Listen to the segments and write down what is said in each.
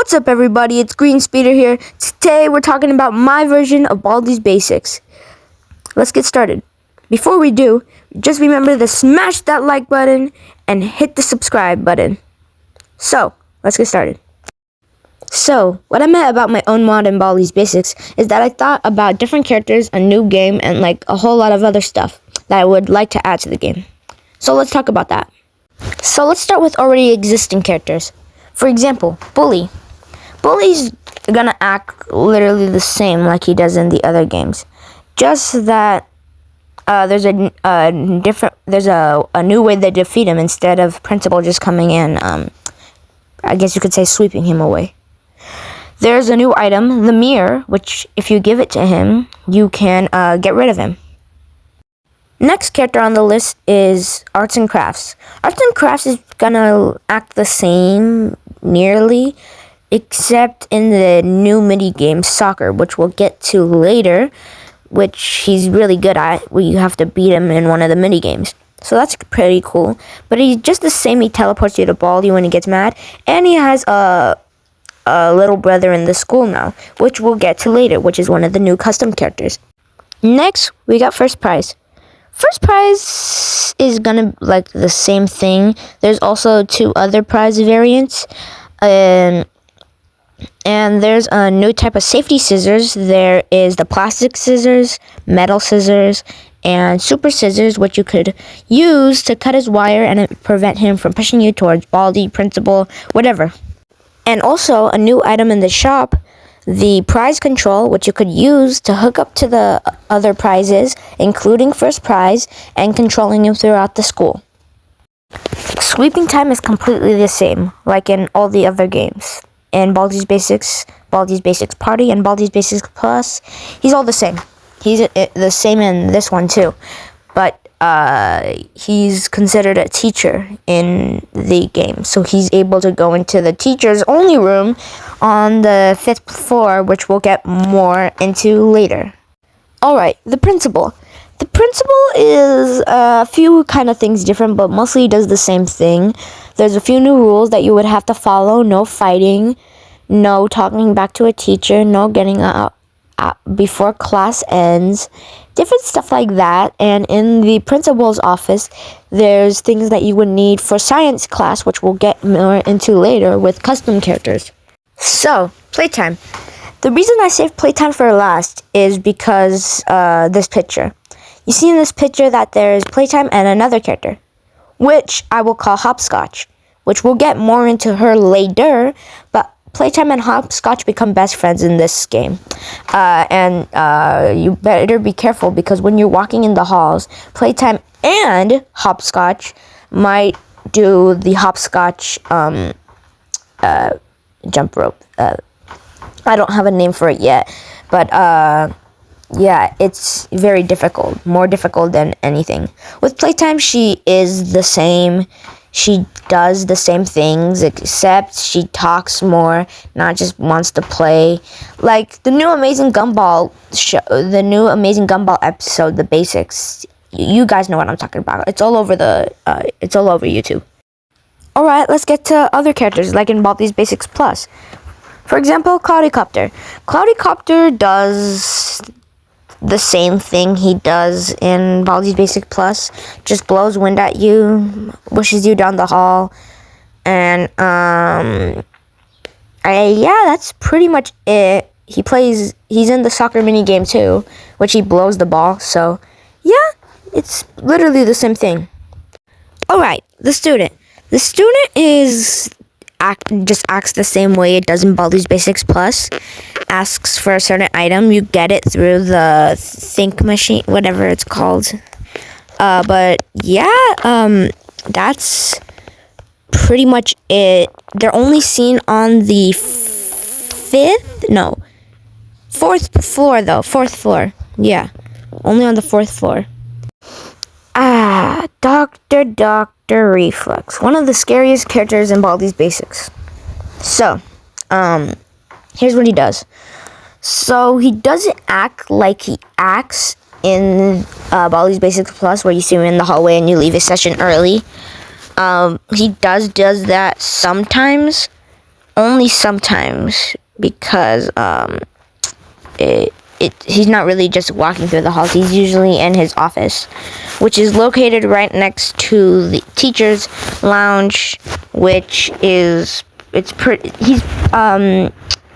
What's up, everybody? It's Green Speeder here. Today we're talking about my version of Baldi's Basics. Let's get started. Before we do, just remember to smash that like button and hit the subscribe button. So, let's get started. So, what I meant about my own mod in Baldi's Basics is that I thought about different characters, a new game, and like a whole lot of other stuff that I would like to add to the game. So let's talk about that. So let's start with already existing characters. For example, Bully. Bully's gonna act literally the same like he does in the other games. Just that there's a new way they defeat him instead of Principal just coming in, I guess you could say sweeping him away. There's a new item, the mirror, which if you give it to him, you can get rid of him. Next character on the list is Arts and Crafts. Arts and Crafts is gonna act the same, nearly, except in the new mini game, Soccer, which we'll get to later, which he's really good at, where you have to beat him in one of the mini games. So that's pretty cool. But he's just the same, he teleports you to Baldi when he gets mad, and he has a little brother in the school now, which we'll get to later, which is one of the new custom characters. Next, we got First Prize. First Prize is gonna like the same thing. There's also two other prize variants, and there's a new type of safety scissors. There is the plastic scissors, metal scissors, and super scissors, which you could use to cut his wire and prevent him from pushing you towards Baldi, Principal, whatever. And also a new item in the shop, the prize control, which you could use to hook up to the other prizes, including First Prize, and controlling him throughout the school. Sweeping time is completely the same, like in all the other games. In Baldi's Basics Party, and Baldi's Basics Plus, he's all the same. He's the same in this one too, but he's considered a teacher in the game, so he's able to go into the teachers only room on the 5th floor, which we'll get more into later. Alright, the principal. The principal is a few kind of things different, but mostly does the same thing. There's a few new rules that you would have to follow. No fighting, no talking back to a teacher, no getting out before class ends, different stuff like that. And in the principal's office, there's things that you would need for science class, which we'll get more into later with custom characters. So, playtime. The reason I saved playtime for last is because this picture. You see in this picture that there's playtime and another character, which I will call Hopscotch, which we'll get more into her later, but Playtime and Hopscotch become best friends in this game. You better be careful, because when you're walking in the halls, Playtime and Hopscotch might do the Hopscotch jump rope. I don't have a name for it yet, but yeah, it's very difficult, more difficult than anything. With Playtime, she is the same. She does the same things, except she talks more, not just wants to play. Like the new Amazing Gumball show, the new Amazing Gumball episode, The Basics. You guys know what I'm talking about. It's all over YouTube. All right, let's get to other characters, like in Baldi's Basics Plus. For example, Cloudycopter. Cloudycopter does the same thing he does in Baldi's Basic Plus, just blows wind at you, wishes you down the hall, and yeah, that's pretty much it. He's in the soccer mini game too, which he blows the ball, so yeah, it's literally the same thing. Alright, the student. The student just acts the same way it does in Baldi's Basics Plus. Asks for a certain item, you get it through the think machine, whatever it's called. But yeah, that's pretty much it. They're only seen on the fourth floor though. 4th floor. Yeah, only on the 4th floor. Dr. Reflux, one of the scariest characters in Baldi's Basics. So, here's what he does. So he doesn't act like he acts in Baldi's Basics Plus, where you see him in the hallway and you leave his session early. He does that sometimes, only sometimes because he's not really just walking through the halls. He's usually in his office, which is located right next to the teacher's lounge, which is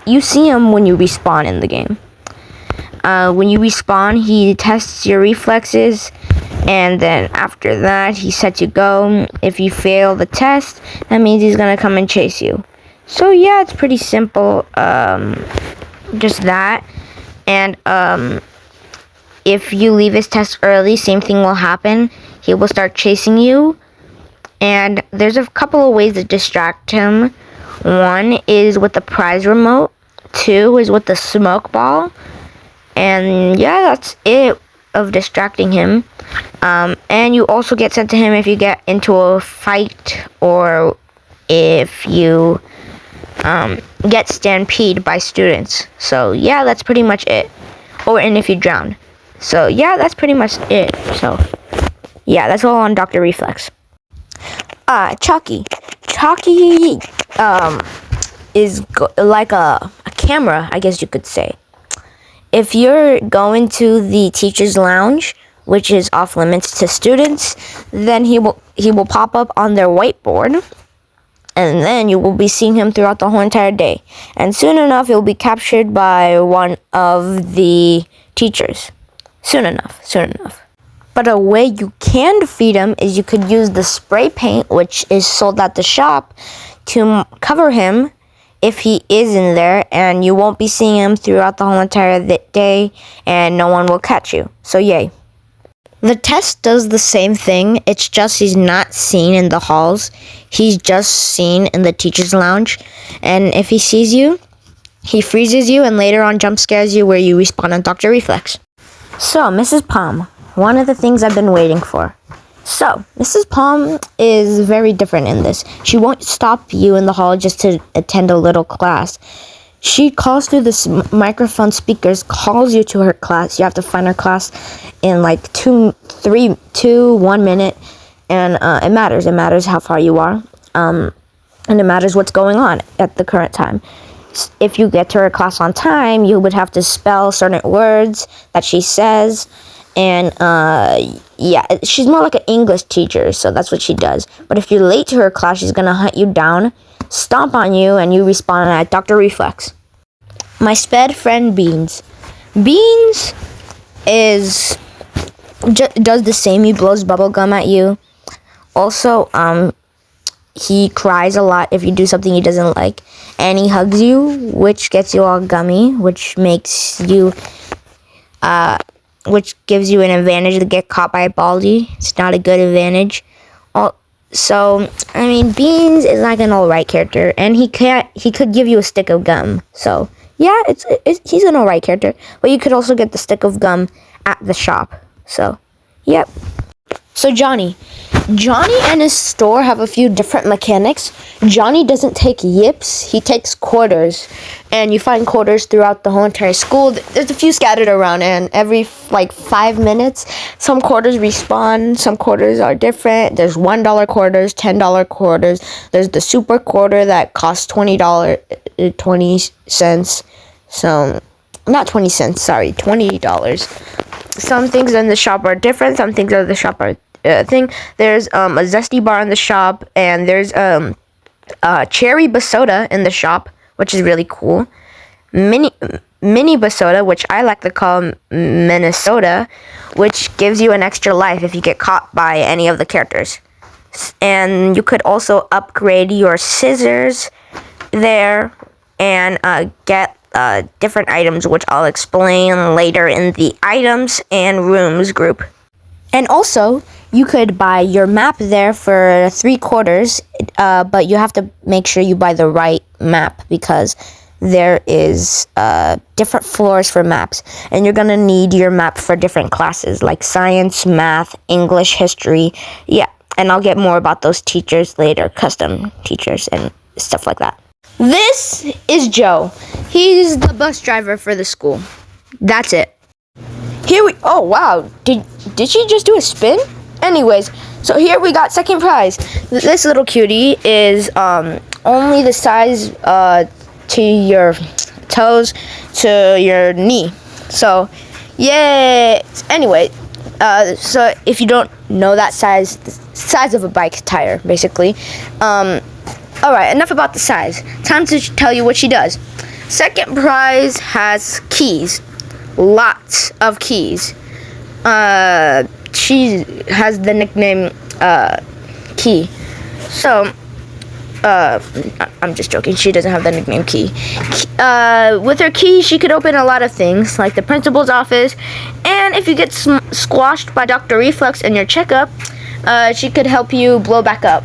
you see him when you respawn in the game. When you respawn, he tests your reflexes, and then after that, he sets you go. If you fail the test, that means he's gonna come and chase you. So yeah, it's pretty simple. Just that. And if you leave his test early, same thing will happen. He will start chasing you. And there's a couple of ways to distract him. One is with the prize remote. 2 is with the smoke ball. And yeah, that's it of distracting him. And you also get sent to him if you get into a fight or if you get stampeded by students. So yeah, that's pretty much it. And if you drown. So yeah, that's pretty much it. So yeah, that's all on Dr. Reflex. Chucky is like a camera, I guess you could say. If you're going to the teacher's lounge, which is off limits to students, then he will pop up on their whiteboard, and then you will be seeing him throughout the whole entire day. And soon enough, he'll be captured by one of the teachers. Soon enough. But a way you can defeat him is you could use the spray paint, which is sold at the shop, to cover him if he is in there, and you won't be seeing him throughout the whole entire day, and no one will catch you. So yay. The test does the same thing. It's just he's not seen in the halls. He's just seen in the teacher's lounge. And if he sees you, he freezes you and later on jump scares you where you respawn on Dr. Reflex. So, Mrs. Palm, one of the things I've been waiting for. So, Mrs. Palm is very different in this. She won't stop you in the hall just to attend a little class. She calls through the microphone speakers, calls you to her class. You have to find her class in like 1 minute. And it matters. It matters how far you are. And it matters what's going on at the current time. If you get to her class on time, you would have to spell certain words that she says. And yeah, she's more like an English teacher, so that's what she does. But if you're late to her class, she's gonna hunt you down, stomp on you, and you respawn at Dr. Reflex. My sped friend Beans. Beans does the same. He blows bubble gum at you. Also, he cries a lot if you do something he doesn't like, and he hugs you, which gets you all gummy, which makes you which gives you an advantage to get caught by Baldi. It's not a good advantage. So, I mean, Beans is like an alright character, and he could give you a stick of gum. So, yeah, he's an alright character. But you could also get the stick of gum at the shop. So, yep. So, Johnny and his store have a few different mechanics. Johnny doesn't take yips, he takes quarters. And you find quarters throughout the whole entire school. There's a few scattered around, and every like 5 minutes, some quarters respawn, some quarters are different. There's $1 quarters, $10 quarters. There's the super quarter that costs $20. So, not 20 cents, sorry, $20. Some things in the shop are different, some things in the shop are thing. There's a zesty bar in the shop, and there's cherry basoda in the shop, which is really cool. Mini basoda, which I like to call Minnesota, which gives you an extra life if you get caught by any of the characters. And you could also upgrade your scissors there and get different items, which I'll explain later in the items and rooms group. And also, you could buy your map there for 3 quarters, but you have to make sure you buy the right map because there is different floors for maps, and you're gonna need your map for different classes like science, math, English, history. Yeah, and I'll get more about those teachers later, custom teachers and stuff like that. This is Joe. He's the bus driver for the school. That's it. Oh wow, did she just do a spin? Anyways, so here we got second prize. This little cutie is only the size to your toes to your knee. So, yeah. Anyway, so if you don't know that size, the size of a bike tire, basically. All right, enough about the size. Time to tell you what she does. Second prize has keys, lots of keys. She has the nickname Key. So, I'm just joking. She doesn't have the nickname Key. With her key, she could open a lot of things, like the principal's office. And if you get squashed by Dr. Reflex in your checkup, she could help you blow back up,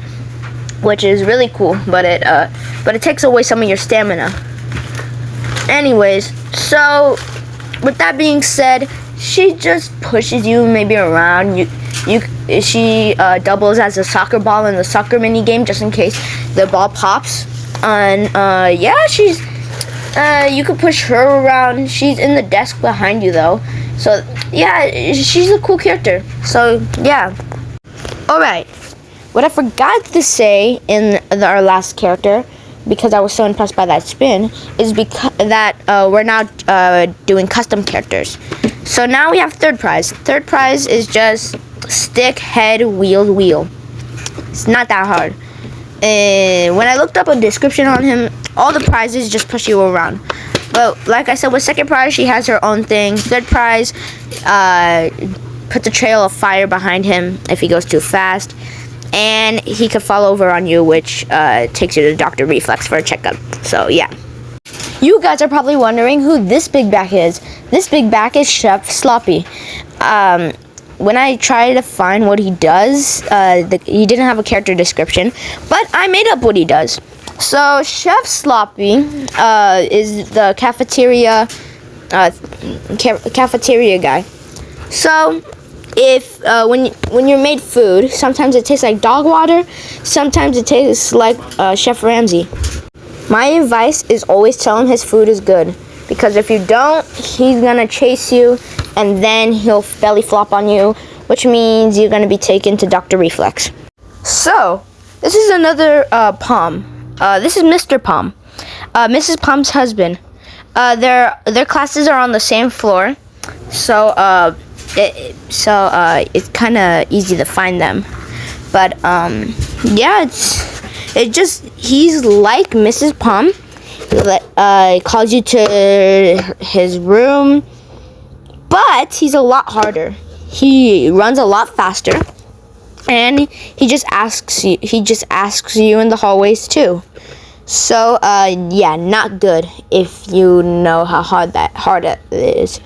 which is really cool. But it takes away some of your stamina. Anyways, so with that being said, she just pushes you maybe around. She doubles as a soccer ball in the soccer mini game just in case the ball pops. And yeah, she's you can push her around. She's in the desk behind you though. So yeah, she's a cool character. So yeah. All right. What I forgot to say in our last character, because I was so impressed by that spin, is that we're now doing custom characters. So now we have third prize. Third prize is just stick, head, wheel. It's not that hard. And when I looked up a description on him, all the prizes just push you around. But like I said, with second prize, she has her own thing. Third prize, puts a trail of fire behind him if he goes too fast. And he could fall over on you, which takes you to Dr. Reflex for a checkup. So yeah. You guys are probably wondering who this big back is. This big back is Chef Sloppy. When I try to find what he does, he didn't have a character description, but I made up what he does. So Chef Sloppy is the cafeteria guy. So if when you're made food, sometimes it tastes like dog water, sometimes it tastes like Chef Ramsay. My advice is always tell him his food is good, because if you don't, he's gonna chase you and then he'll belly flop on you, which means you're gonna be taken to Dr. Reflex. So this is another Palm. This is Mr. Palm, Mrs. Palm's husband. Their classes are on the same floor, so it's kind of easy to find them. But yeah, he's like Mrs. Palm. He calls you to his room, but he's a lot harder. He runs a lot faster, and he just asks you in the hallways too. So yeah, not good if you know how hard it is.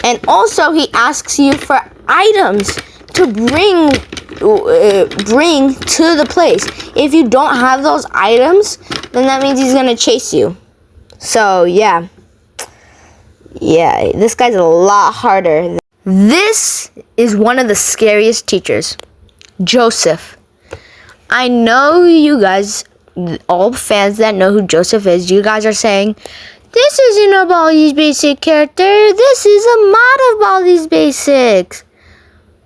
And also he asks you for items to bring to the place. If you don't have those items, then that means he's gonna chase you. So yeah, this guy's a lot harder. This is one of the scariest teachers, Joseph. I know you guys, all fans that know who Joseph is, you guys are saying, this isn't a Baldi's Basic character, this is a mod of Baldi's Basics.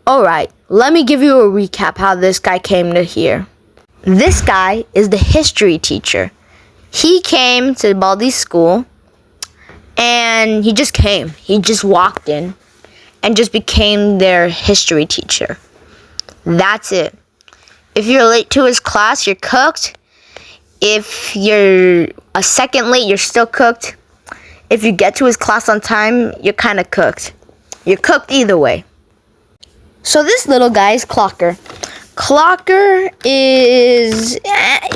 Alright, let me give you a recap how this guy came to here. This guy is the history teacher. He came to Baldi's school, and he just came. He just walked in and just became their history teacher. That's it. If you're late to his class, you're cooked. If you're a second late, you're still cooked. If you get to his class on time, you're kind of cooked. You're cooked either way. So this little guy is Clocker. Clocker is,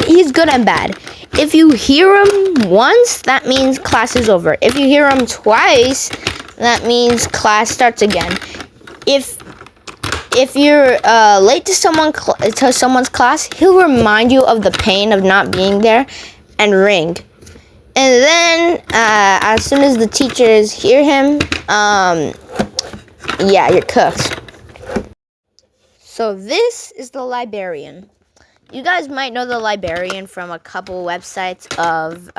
he's good and bad. If you hear him once, that means class is over. If you hear him twice, that means class starts again. If you're late to someone's class, he'll remind you of the pain of not being there and ring. And then as soon as the teachers hear him, yeah, you're cooked. So this is the librarian. You guys might know the librarian from a couple websites of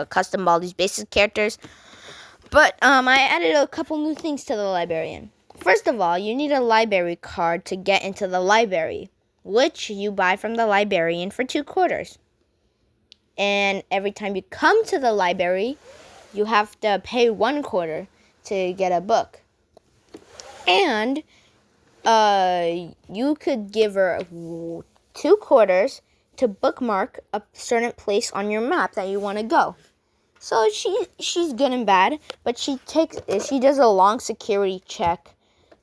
custom Baldi's Basic characters. But I added a couple new things to the librarian. First of all, you need a library card to get into the library, which you buy from the librarian for 2 quarters. and every time you come to the library, you have to pay 1 quarter to get a book. And you could give her 2 quarters to bookmark a certain place on your map that you want to go. So she's good and bad, but she does a long security check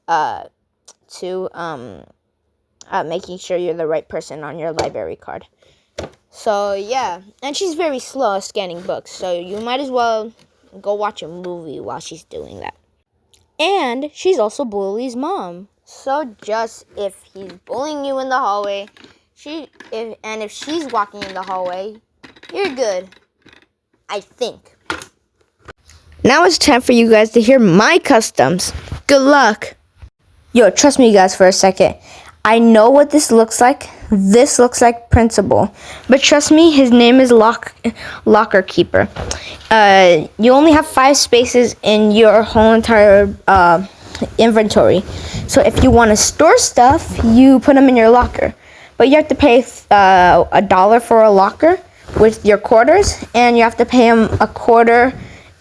to making sure you're the right person on your library card. So yeah, and she's very slow at scanning books, so you might as well go watch a movie while she's doing that. And she's also Bully's mom. So just if he's bullying you in the hallway, if she's walking in the hallway, you're good. I think. Now it's time for you guys to hear my customs. Good luck. Yo, trust me guys for a second. I know what this looks like. This looks like Principal. But trust me, his name is Locker Keeper. You only have 5 spaces in your whole entire inventory. So if you want to store stuff, you put them in your locker. But you have to pay $1 for a locker with your quarters, and you have to pay him a quarter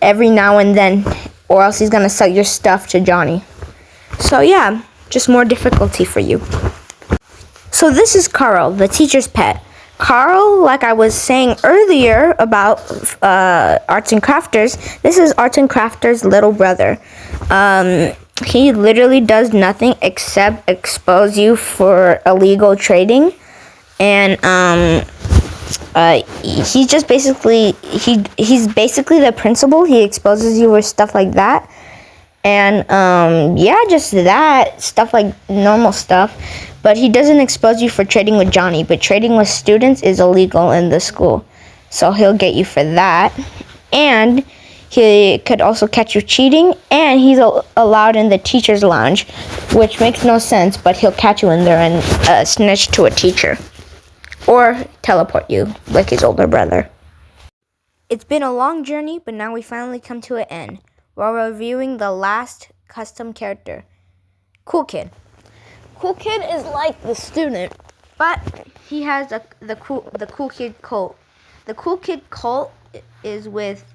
every now and then, or else he's gonna sell your stuff to Johnny. So yeah, just more difficulty for you. So this is Carl, the teacher's pet. Carl, like I was saying earlier about Arts and Crafters, this is Arts and Crafters' little brother. He literally does nothing except expose you for illegal trading, and he's just basically he's basically the principal. He exposes you with stuff like that, and yeah, just that stuff, like normal stuff. But he doesn't expose you for trading with Johnny. But trading with students is illegal in the school, so he'll get you for that. And he could also catch you cheating, and he's allowed in the teacher's lounge, which makes no sense, but he'll catch you in there and snitch to a teacher. Or teleport you, like his older brother. It's been a long journey, but now we finally come to an end. We're reviewing the last custom character, Cool Kid. Cool Kid is like the student, but he has the Cool Kid cult. The Cool Kid cult is with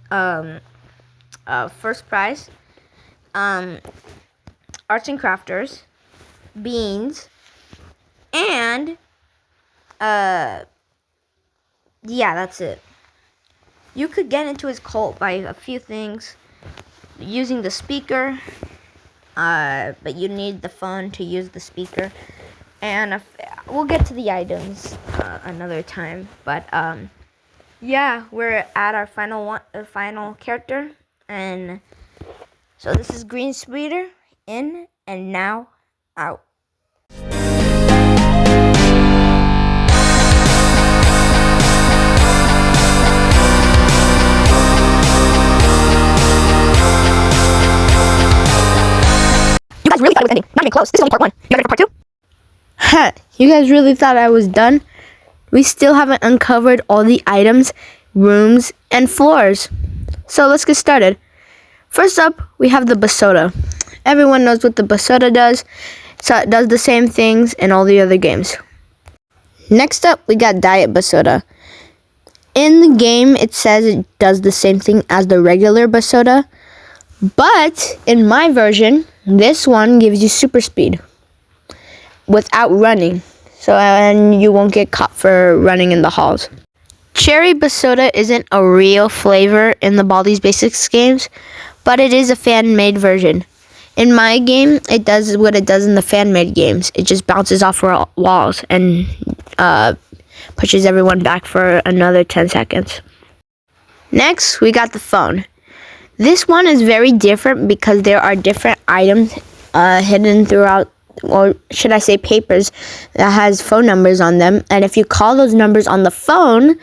first prize, Arts and Crafters, Beans, and yeah, that's it. You could get into his cult by a few things, using the speaker, but you need the phone to use the speaker, and we'll get to the items another time. But yeah, we're at our final character, and so this is Green Speeder in and now out. You guys really thought it was ending. Not even close. This is only part 1. You guys ready for part 2? Ha! You guys really thought I was done? We still haven't uncovered all the items, rooms, and floors. So let's get started. First up, we have the Basota. Everyone knows what the Basota does, so it does the same things in all the other games. Next up, we got Diet Basota. In the game, it says it does the same thing as the regular Basota, but in my version, this one gives you super speed without running, and you won't get caught for running in the halls. Cherry Basota isn't a real flavor in the Baldi's Basics games, but it is a fan-made version. In my game, it does what it does in the fan-made games. It just bounces off walls and pushes everyone back for another 10 seconds. Next, we got the phone. This one is very different because there are different items hidden throughout, or should I say papers, that has phone numbers on them. And if you call those numbers on the phone,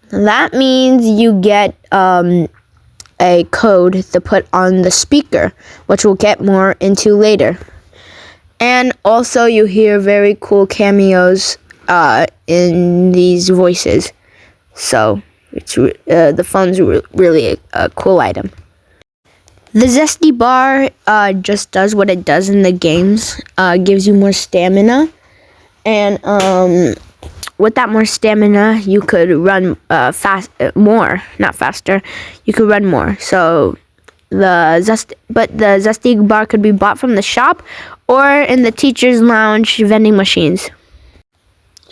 that means you get a code to put on the speaker, which we'll get more into later. And also you hear very cool cameos in these voices. So it's the phone's really a cool item. The Zesty Bar just does what it does in the games, gives you more stamina, and with that more stamina, you could run not faster. You could run more. So the Zesty bar could be bought from the shop or in the teacher's lounge vending machines.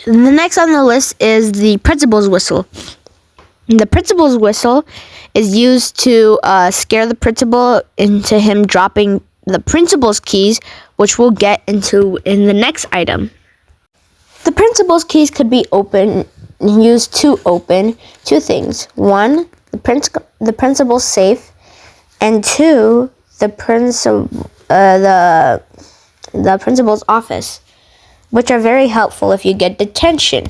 The next on the list is the principal's whistle. The principal's whistle is used to scare the principal into him dropping the principal's keys, which we'll get into in the next item. The principal's keys could be used to open two things. One, the principal's safe, and two, the principal's office, which are very helpful if you get detention.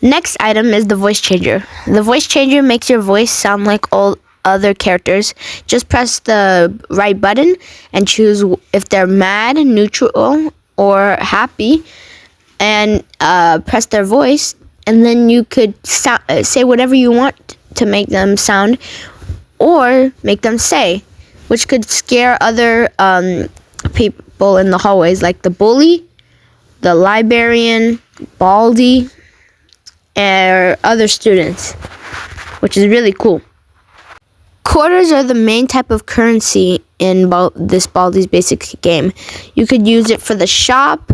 Next item is the voice changer. The voice changer makes your voice sound like all other characters. Just press the right button and choose if they're mad, neutral, or happy, and press their voice, and then you could say whatever you want to make them sound or make them say, which could scare other people in the hallways, like the bully, the librarian, Baldi, and other students, which is really cool. Quarters are the main type of currency in this Baldi's Basics game. You could use it for the shop,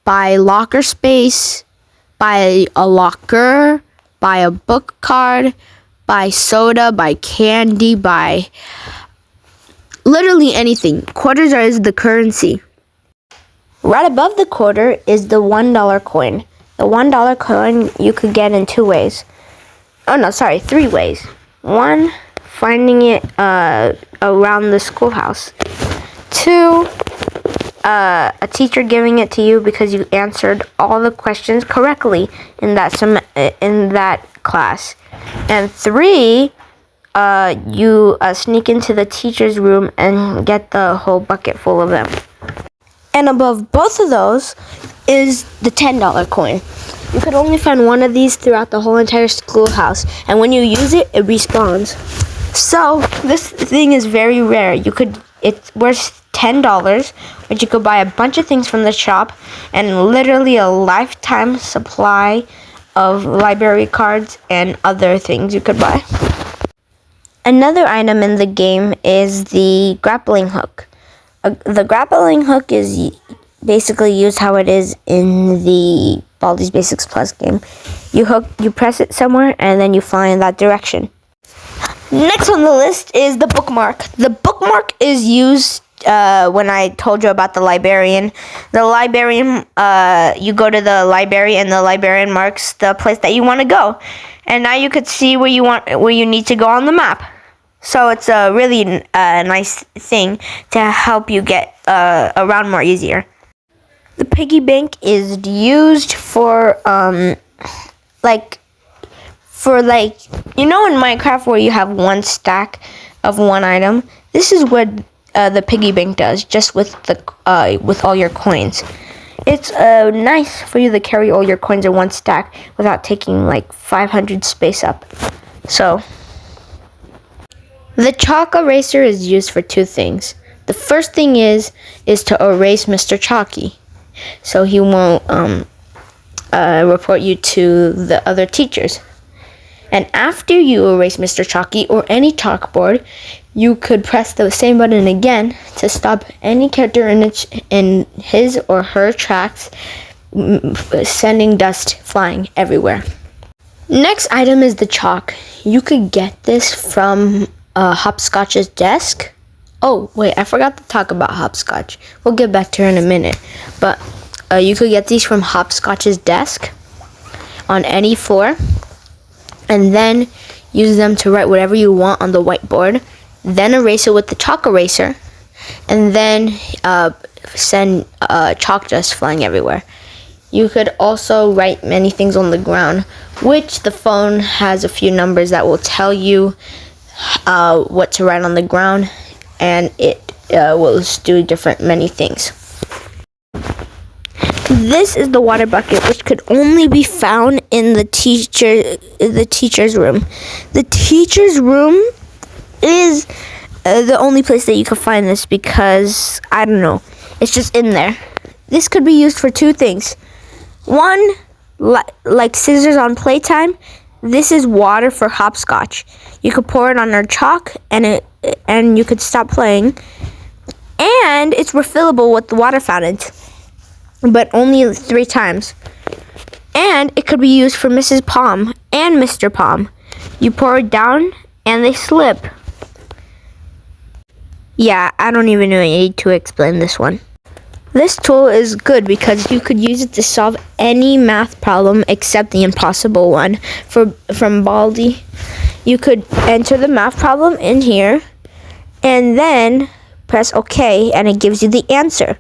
buy locker space, buy a locker, buy a book card, buy soda, buy candy, buy literally anything. Quarters is the currency. Right above the quarter is the $1 coin. The $1 coin you could get in 3 ways. 1, finding it around the schoolhouse. 2, a teacher giving it to you because you answered all the questions correctly in that class. And 3, you sneak into the teacher's room and get the whole bucket full of them. And above both of those is the $10 coin. You could only find one of these throughout the whole entire schoolhouse, and when you use it, it respawns. So this thing is very rare. It's worth $10, which you could buy a bunch of things from the shop, and literally a lifetime supply of library cards and other things you could buy. Another item in the game is the grappling hook. The grappling hook is basically used how it is in the Baldi's Basics Plus game. You press it somewhere, and then you fly in that direction. Next on the list is the bookmark. The bookmark is used when I told you about the librarian. The librarian, you go to the library, and the librarian marks the place that you want to go. And now you could see where you need to go on the map. So it's a really nice thing to help you get around more easier. The piggy bank is used for in Minecraft where you have one stack of one item. This is what the piggy bank does, just with all your coins. It's nice for you to carry all your coins in one stack without taking 500 space up. So the chalk eraser is used for 2 things. The first thing is to erase Mr. Chalky, so he won't report you to the other teachers. And after you erase Mr. Chalky or any chalkboard, you could press the same button again to stop any character in his or her tracks sending dust flying everywhere. Next item is the chalk. You could get this from Hopscotch's desk. Oh, wait, I forgot to talk about Hopscotch. We'll get back to her in a minute. But you could get these from Hopscotch's desk on any floor, and then use them to write whatever you want on the whiteboard, then erase it with the chalk eraser, and then send chalk dust flying everywhere. You could also write many things on the ground, which the phone has a few numbers that will tell you what to write on the ground, and it will do many things. This is the water bucket, which could only be found in the teacher's room. The teacher's room is the only place that you can find this because, I don't know, it's just in there. This could be used for 2 things. 1, like scissors on playtime, this is water for hopscotch. You could pour it on our chalk, and you could stop playing. And it's refillable with the water fountains, but only 3 times. And it could be used for Mrs. Palm and Mr. Palm. You pour it down, and they slip. Yeah, I don't even need to explain this one. This tool is good because you could use it to solve any math problem except the impossible one from Baldi. You could enter the math problem in here and then press OK and it gives you the answer.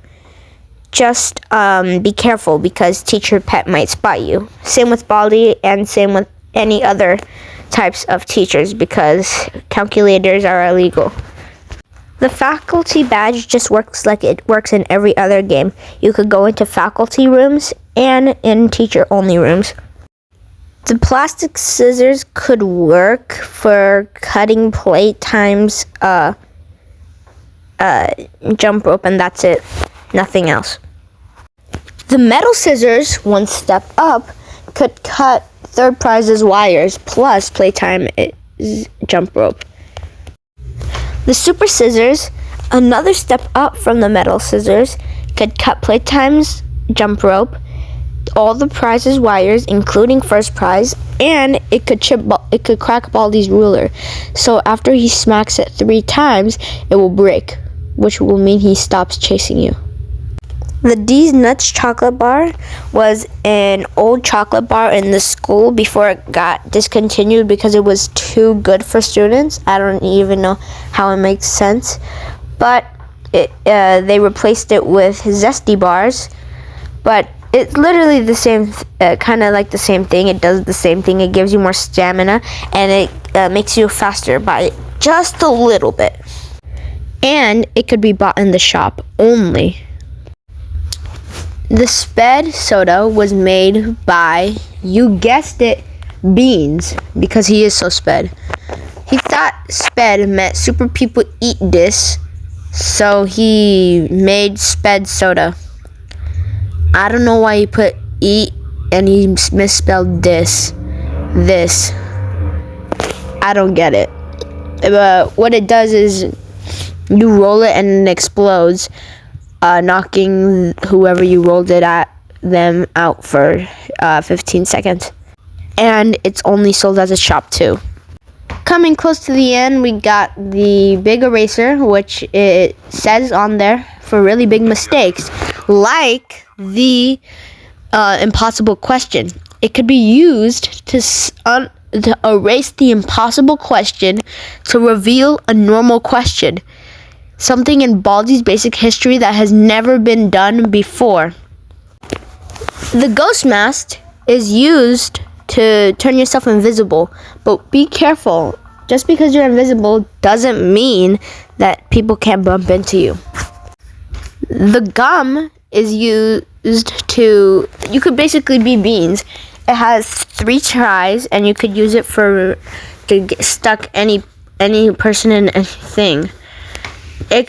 Just be careful because teacher pet might spot you. Same with Baldi and same with any other types of teachers because calculators are illegal. The faculty badge just works like it works in every other game. You could go into faculty rooms and in teacher-only rooms. The plastic scissors could work for cutting plate times jump rope, and that's it. Nothing else. The metal scissors, one step up, could cut third prize's wires plus playtime jump rope. The super scissors, another step up from the metal scissors, could cut playtime's jump rope, all the prize's wires, including first prize, and it could crack Baldi's ruler. So after he smacks it 3 times, it will break, which will mean he stops chasing you. The D's Nuts chocolate bar was an old chocolate bar in the school before it got discontinued because it was too good for students. I don't even know how it makes sense. But they replaced it with Zesty bars. But it's literally the same, kind of like the same thing. It does the same thing. It gives you more stamina and it makes you faster by just a little bit. And it could be bought in the shop only. The Sped soda was made by, you guessed it, Beans, because he is so sped. He thought sped meant super people eat this, so he made Sped soda. I don't know why he put eat and he misspelled this. I don't get it. But what it does is you roll it and it explodes, knocking whoever you rolled it at them out for 15 seconds. And it's only sold as a shop too. Coming close to the end, we got the big eraser, which it says on there for really big mistakes, like the impossible question. It could be used to erase the impossible question to reveal a normal question. Something in Baldi's basic history that has never been done before. The ghost mask is used to turn yourself invisible, but be careful. Just because you're invisible doesn't mean that people can't bump into you. The gum is used to, you could basically be Beans. It has 3 tries and you could use it to get stuck any person in anything. You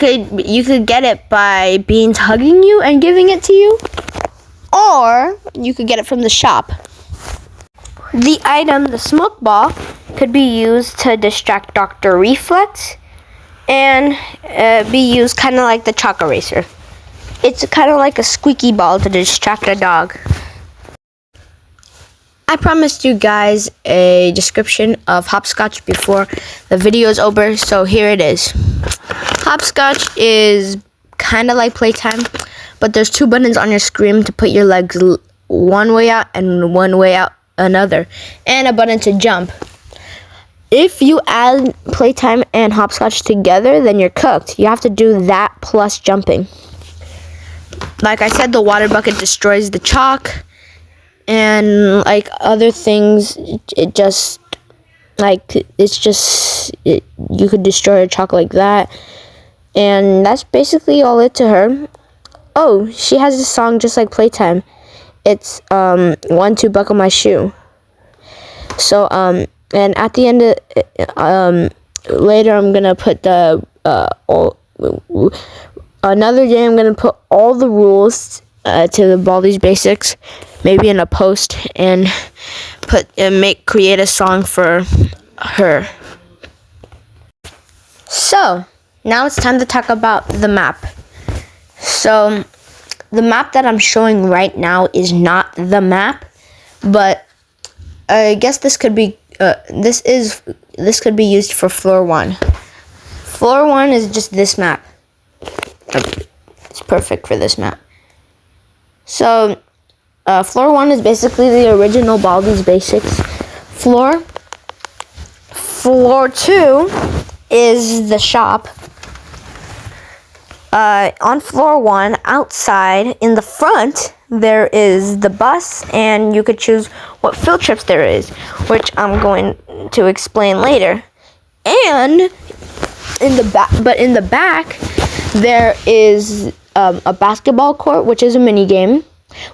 could get it by Beans hugging you and giving it to you, or you could get it from the shop. The item, the smoke ball, could be used to distract Dr. Reflex and be used kind of like the chalk eraser. It's kind of like a squeaky ball to distract a dog. I promised you guys a description of hopscotch before the video is over, so here it is. Hopscotch is kind of like playtime, but there's 2 buttons on your screen to put your legs one way out and one way out another, and a button to jump. If you add playtime and hopscotch together, then you're cooked. You have to do that plus jumping. Like I said, the water bucket destroys the chalk. And like other things, you could destroy a chalk like that. And that's basically all it to her. Oh, she has a song just like playtime. It's 1, 2, buckle my shoe. So and at the end of later I'm gonna put another day I'm gonna put all the rules to the Baldi's Basics, maybe in a post, and create a song for her. So now it's time to talk about the map. So the map that I'm showing right now is not the map, but I guess this could be this could be used for floor 1. Floor 1 is just this map. It's perfect for this map. So floor 1 is basically the original Baldi's Basics floor. Floor 2 is the shop. On floor 1, outside in the front, there is the bus, and you could choose what field trips there is, which I'm going to explain later. And in the back, there is a basketball court, which is a mini game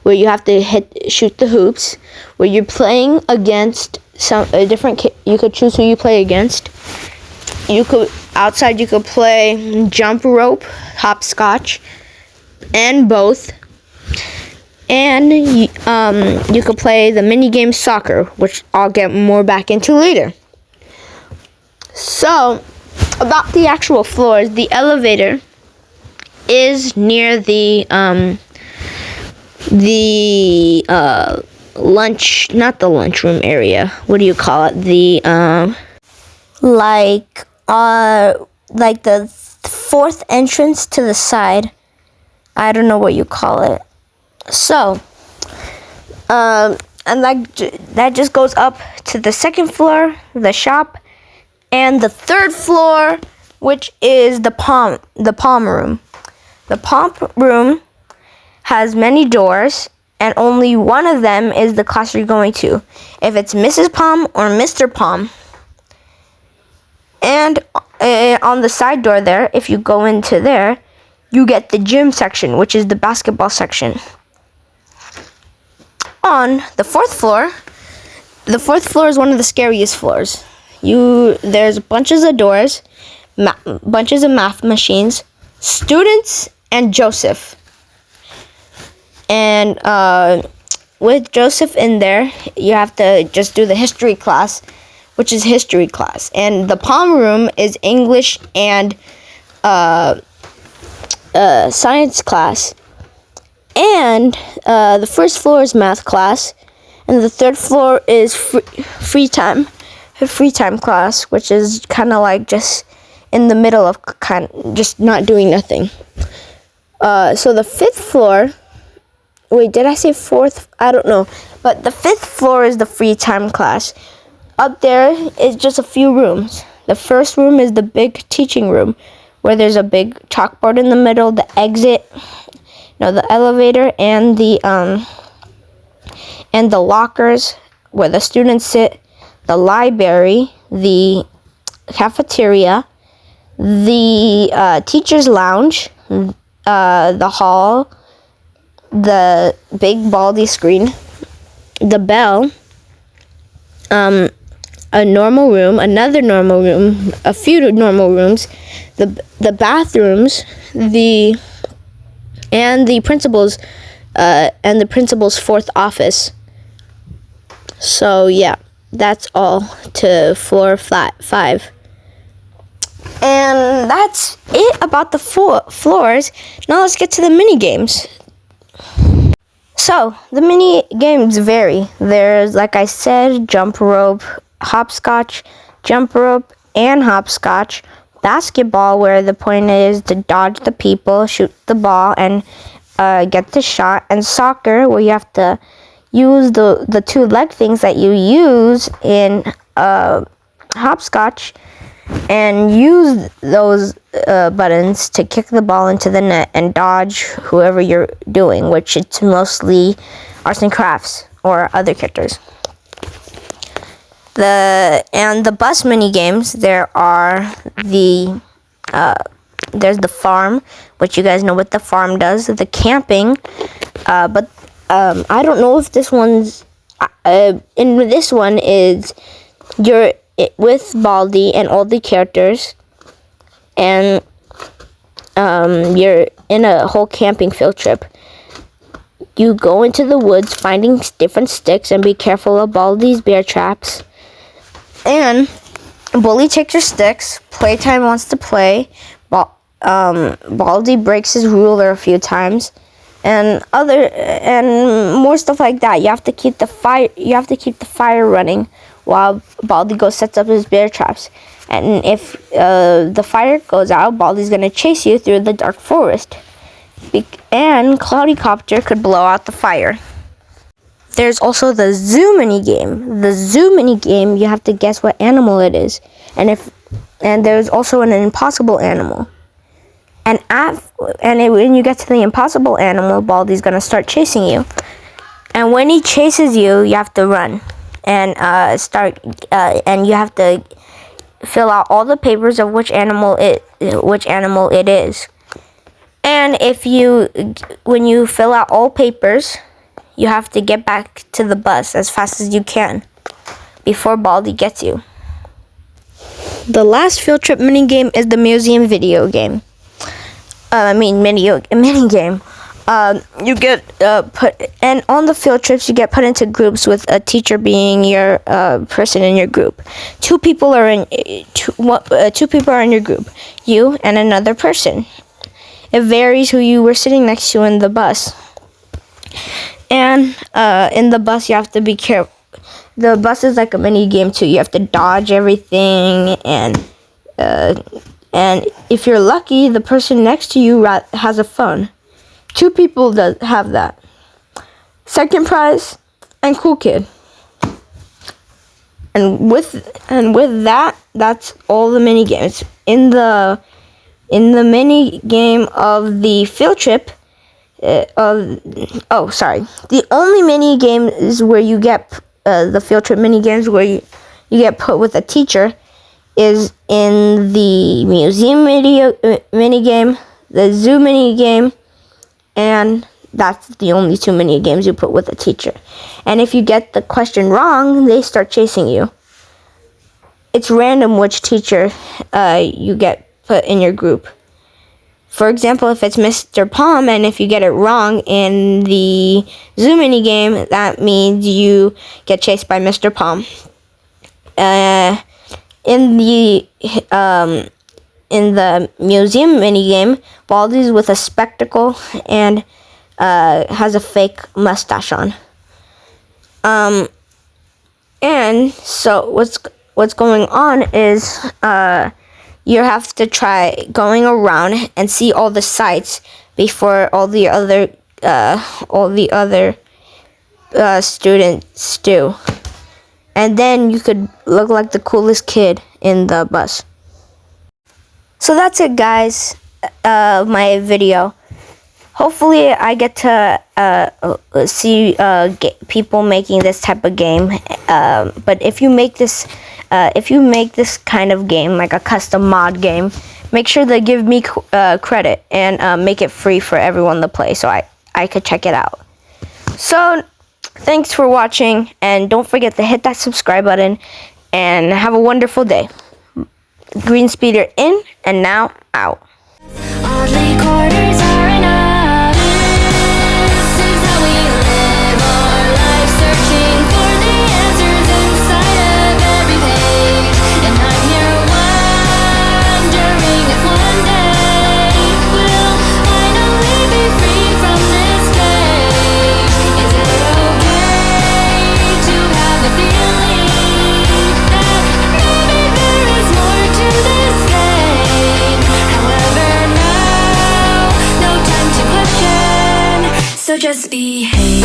where you have to shoot the hoops, where you're playing against you could choose who you play against. Outside you could play jump rope, hopscotch, and both. And you could play the mini game soccer, which I'll get more back into later. So, about the actual floors, the elevator is near the not the lunchroom area. What do you call it? Like the fourth entrance to the side. I don't know what you call it. So, and that just goes up to the second floor, the shop, and the third floor, which is the palm room. The palm room has many doors, and only one of them is the class you're going to. If it's Mrs. Palm or Mr. Palm. And on the side door there, if you go into there, you get the gym section, which is the basketball section. On the fourth floor is one of the scariest floors. There's bunches of doors, bunches of math machines, students, and Joseph. And with Joseph in there, you have to just do the history class, which is history class. And the palm room is English and science class. And the first floor is math class. And the third floor is free time class, which is kind of like just in the middle of just not doing nothing. So the fifth floor, wait, did I say fourth? I don't know. But the fifth floor is the free time class. Up there is just a few rooms. The first room is the big teaching room, where there's a big chalkboard in the middle, the exit, the elevator, and the lockers where the students sit, the library, the cafeteria, the teacher's lounge, the hall, the big Baldi screen, the bell, a normal room, another normal room, a few normal rooms, the bathrooms, the principal's fourth office. So yeah, that's all to floor 5. And that's it about the floors. Now let's get to the mini games. So, the mini games vary. There's, like I said, jump rope, hopscotch, jump rope, and hopscotch. Basketball, where the point is to dodge the people, shoot the ball, and get the shot. And soccer, where you have to use the two leg things that you use in hopscotch, and use those buttons to kick the ball into the net and dodge whoever you're doing, which it's mostly arts and crafts or other characters. The bus mini games, there's the farm, which you guys know what the farm does, the camping, but I don't know if this one's in this one is you're with Baldi and all the characters, and you're in a whole camping field trip. you go into the woods finding different sticks, and be careful of Baldi's bear traps. And Bully takes your sticks. Playtime wants to play. Baldi breaks his ruler a few times, and more stuff like that. You have to keep the fire running while Baldi sets up his bear traps. And if the fire goes out, Baldi's gonna chase you through the dark forest. And Cloudy Copter could blow out the fire. There's also the zoo mini game. The zoo mini game, you have to guess what animal it is, and there's also an impossible animal. And when you get to the impossible animal, Baldi's gonna start chasing you. And when he chases you, you have to run and and you have to fill out all the papers of which animal it is. And when you fill out all papers, you have to get back to the bus as fast as you can before Baldi gets you. The last field trip mini game is the museum video game. Mini game. You get and on the field trips you get put into groups with a teacher being your person in your group. Two people are in your group, you and another person. It varies who you were sitting next to in the bus. And in the bus you have to be careful. The bus is like a mini game too. You have to dodge everything, and if you're lucky, the person next to you has a phone. 2 people have that. Second prize and cool kid. And with that, that's all the mini games. In the mini game of the field trip, the only mini game is where you get the field trip mini games where you get put with a teacher is in the museum mini game, the zoo mini game, and that's the only 2 mini games you put with a teacher. And if you get the question wrong, they start chasing you. It's random which teacher you get put in your group. For example, if it's Mr. Palm, and if you get it wrong in the zoo mini game, that means you get chased by Mr. Palm. In the museum mini game, Baldi's with a spectacle and has a fake mustache on. And so what's going on is you have to try going around and see all the sights before all the other students do. And then you could look like the coolest kid in the bus. So that's it, guys, my video. Hopefully I get to see people making this type of game. But if you make this kind of game, like a custom mod game, make sure to give me credit and make it free for everyone to play, so I could check it out. So thanks for watching, and don't forget to hit that subscribe button, and have a wonderful day. Green Speeder in, and now out. Oddly quarters are enough. This is how we live our life, searching for the answers inside of every page. And I'm here wondering if one day we'll finally be free from this cage. Is it okay to have a feeling that maybe there is more to this game? However, now, no time to question, so just behave.